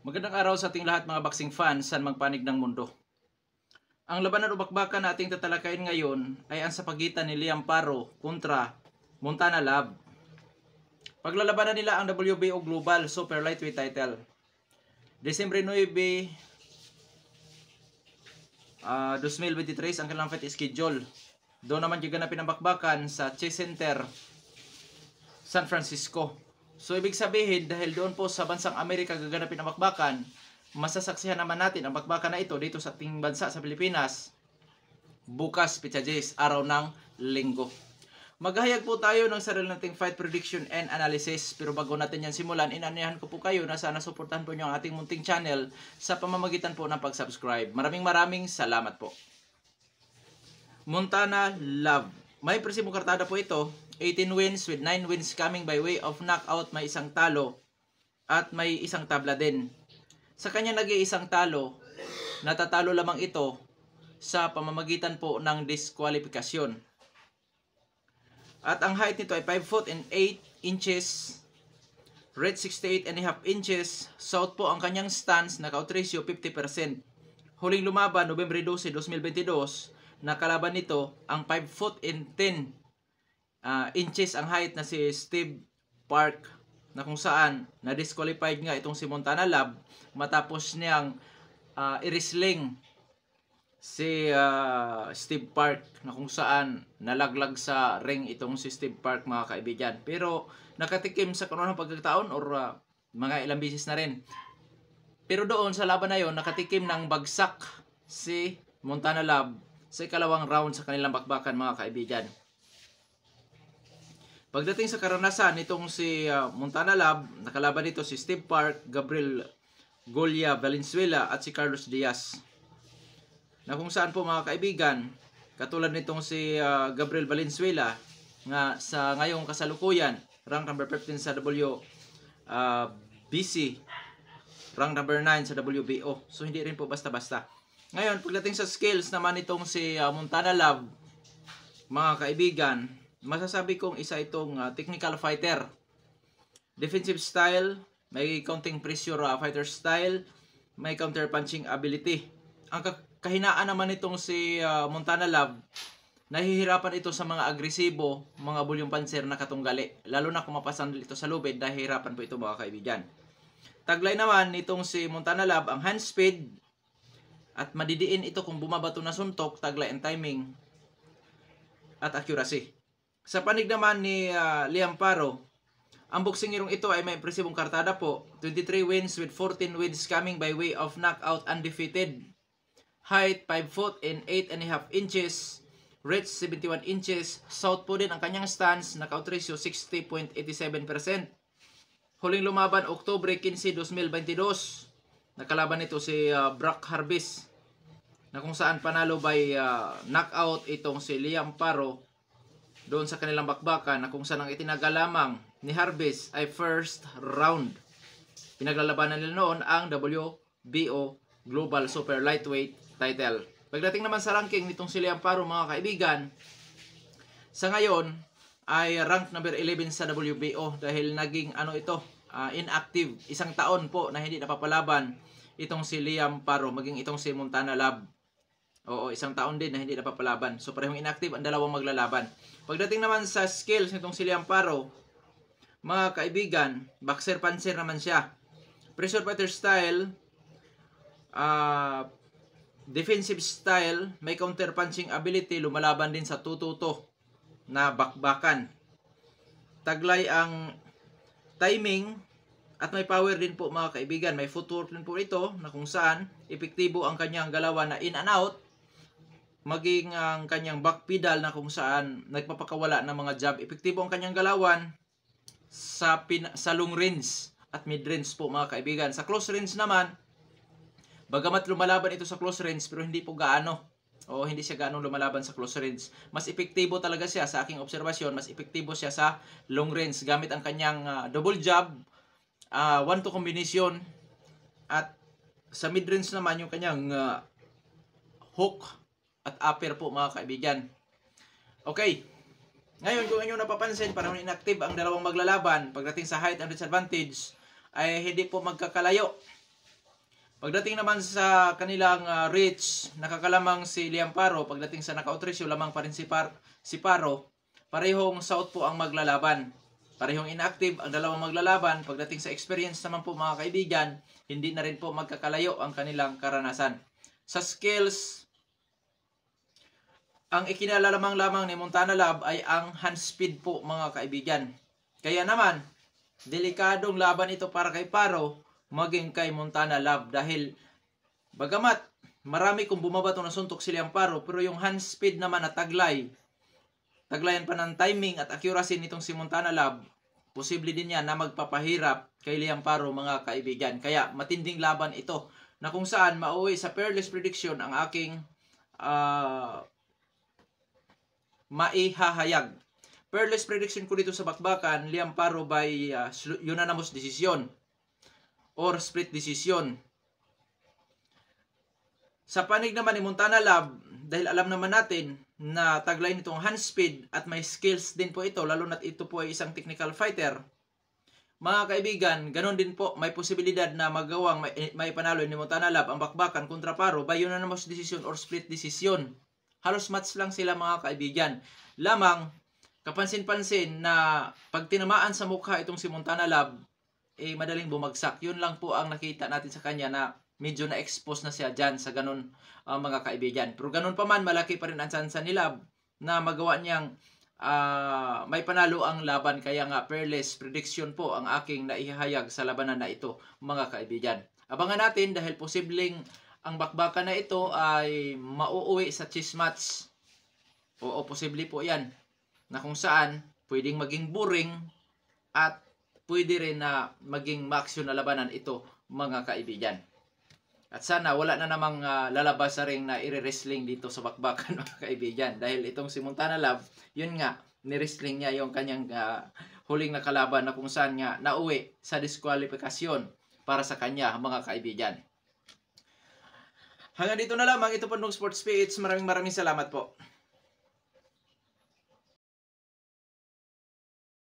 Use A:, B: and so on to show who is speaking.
A: Magandang araw sa ating lahat mga boxing fans saan magpanig ng mundo. Ang labanan o bakbakan na ating tatalakayin ngayon ay ang sa pagitan ni Liam Paro kontra Montana Love. Paglalabanan nila ang WBO Global Super Lightweight title. Desembre 9, 2023 ang kanilang fight schedule. Doon naman gaganapin ang bakbakan sa Chase Center, San Francisco. So ibig sabihin dahil doon po sa bansang Amerika gaganapin ang bakbakan, masasaksihan naman natin ang bakbakan na ito dito sa ating bansa sa Pilipinas bukas Pitsa Days, araw ng Linggo. Maghahayag po tayo ng sarili nating fight prediction and analysis, pero bago natin yan simulan, inanyahan ko po kayo na sana suportahan po nyo ang ating munting channel sa pamamagitan po ng pag-subscribe. Maraming salamat po. Montana Love, may presibong kartada po ito. 18 wins with 9 wins coming by way of knockout, may isang talo at may isang tabla din. Sa kanya nag-iisang talo, natatalo lamang ito sa pamamagitan po ng diskwalifikasyon. At ang height nito ay 5 foot and 8 inches, red 68 and a half inches, south po ang kanyang stance, knockout ratio 50%. Huling lumaban Nobyembre 12, 2022, nakalaban nito ang 5 foot and 10 inches ang height na si Steve Park, na kung saan na-disqualified nga itong si Montana Love matapos niyang i-wrestling si Steve Park, na kung saan nalaglag sa ring itong si Steve Park mga kaibigan. Pero nakatikim sa kanunang pagkakataon or mga ilang bisis na rin. Pero doon sa laban na yon nakatikim ng bagsak si Montana Love sa ikalawang round sa kanilang bakbakan mga kaibigan. Pagdating sa karanasan nitong si Montana Love, nakalaban dito si Steve Park, Gabriel Golia Valenzuela at si Carlos Diaz. Na kung saan po mga kaibigan, katulad nitong si Gabriel Valenzuela nga sa ngayong kasalukuyan, rank number 15 sa WBC, rank number 9 sa WBO. So hindi rin po basta-basta. Ngayon, pagdating sa skills naman nitong si Montana Love, mga kaibigan, masasabi kong isa itong technical fighter. Defensive style, may counting pressure fighter style, may counter punching ability. Ang kahinaan naman itong si Montana Love, nahihirapan ito sa mga agresibo, mga bulyong panser na katunggali. Lalo na kung mapasandal ito sa lubid, nahihirapan po ito mga kaibigan. Taglay naman nitong si Montana Love, ang hand speed, at madidiin ito kung bumabato na suntok, taglay ang timing, at accuracy. Sa panig naman ni Liam Paro, ang boksingirong ito ay may impresibong kartada po. 23 wins with 14 wins coming by way of knockout, undefeated. Height 5 foot and 8 and a half inches. Reach 71 inches. South po din ang kanyang stance. Knockout ratio 60.87%. Huling lumaban Oktubre 15, 2022. Nakalaban nito si Brock Harbis, na kung saan panalo by knockout itong si Liam Paro doon sa kanilang bakbakan, na kung saan ang itinaga lamang ni Harbis ay first round. Pinaglalabanan nila noon ang WBO Global Super Lightweight title. Pagdating naman sa ranking nitong si Liam Paro mga kaibigan, sa ngayon ay rank number 11 sa WBO dahil naging inactive. Isang taon po na hindi napapalaban itong si Liam Paro, maging itong si Montana Love. Oo, isang taon din na hindi napapalaban. So parehong inactive ang dalawang maglalaban. Pagdating naman sa skills nitong si Liam Paro, mga kaibigan, boxer panser naman siya. Pressure fighter style, defensive style, may counter punching ability, lumalaban din sa 2-2 na bakbakan. Taglay ang timing at may power din po mga kaibigan. May footwork din po ito, na kung saan epektibo ang kanyang galawan na in and out, maging ang kanyang back pedal na kung saan nagpapakawala ng mga jab. Epektibo ang kanyang galawan sa long range at mid range po mga kaibigan. Sa close range naman, bagamat lumalaban ito sa close range, pero hindi po gaano. Hindi siya gaano lumalaban sa close range. Mas epektibo talaga siya sa aking obserbasyon. Mas epektibo siya sa long range gamit ang kanyang double jab, 1-2 combination, at sa mid range naman yung kanyang hook at upper po mga kaibigan. Okay. Ngayon, kung inyo napapansin, parang inactive ang dalawang maglalaban. Pagdating sa height and disadvantage, ay hindi po magkakalayo. Pagdating naman sa kanilang reach, nakakalamang si Liam Paro. Pagdating sa knockout ratio, lamang pa rin si Paro. Parehong south po ang maglalaban. Parehong inactive ang dalawang maglalaban. Pagdating sa experience naman po mga kaibigan, hindi na rin po magkakalayo ang kanilang karanasan. Sa skills, ang ikinalalamang lamang ni Montana Love ay ang hand speed po mga kaibigan. Kaya naman, delikadong laban ito para kay Paro maging kay Montana Love dahil bagamat marami kung bumabato na suntok si Liam Paro, pero yung hand speed naman na taglayan pa ng timing at accuracy nitong si Montana Love, posible din yan na magpapahirap kay Liam Paro mga kaibigan. Kaya matinding laban ito na kung saan mauwi sa peerless prediction ang aking maihahayag. Peerless prediction ko dito sa bakbakan, Liam Paro by unanimous decision or split decision. Sa panig naman ni Montana Love, dahil alam naman natin na taglay nitong hand speed at may skills din po ito, lalo na't ito po ay isang technical fighter. Mga kaibigan, ganon din po, may posibilidad na magawang may panalo ni Montana Love ang bakbakan kontra Paro by unanimous decision or split decision. Halos match lang sila mga kaibigan. Lamang, kapansin-pansin na pag tinamaan sa mukha itong si Montana Love, madaling bumagsak. Yun lang po ang nakita natin sa kanya na medyo na-expose na siya dyan sa ganun mga kaibigan. Pero ganun pa man, malaki pa rin ang chance ni Love na magawa niyang may panalo ang laban. Kaya nga, peerless prediction po ang aking naihahayag sa labanan na ito mga kaibigan. Abangan natin dahil posibleng ang bakbakan na ito ay mauuwi sa chess match. Oo, posible po yan. Na kung saan, pwedeng maging boring at pwede rin na maging maaksyon na labanan ito mga kaibigan. At sana wala na namang lalabas sa ring na i-wrestling dito sa bakbakan mga kaibigan. Dahil itong si Montana Love, yun nga, ni-wrestling niya yung kanyang huling na kalaban na kung saan nga nauwi sa diskwalifikasyon para sa kanya mga kaibigan. Hanggang dito na lamang, ito po Sports PH. Maraming salamat po.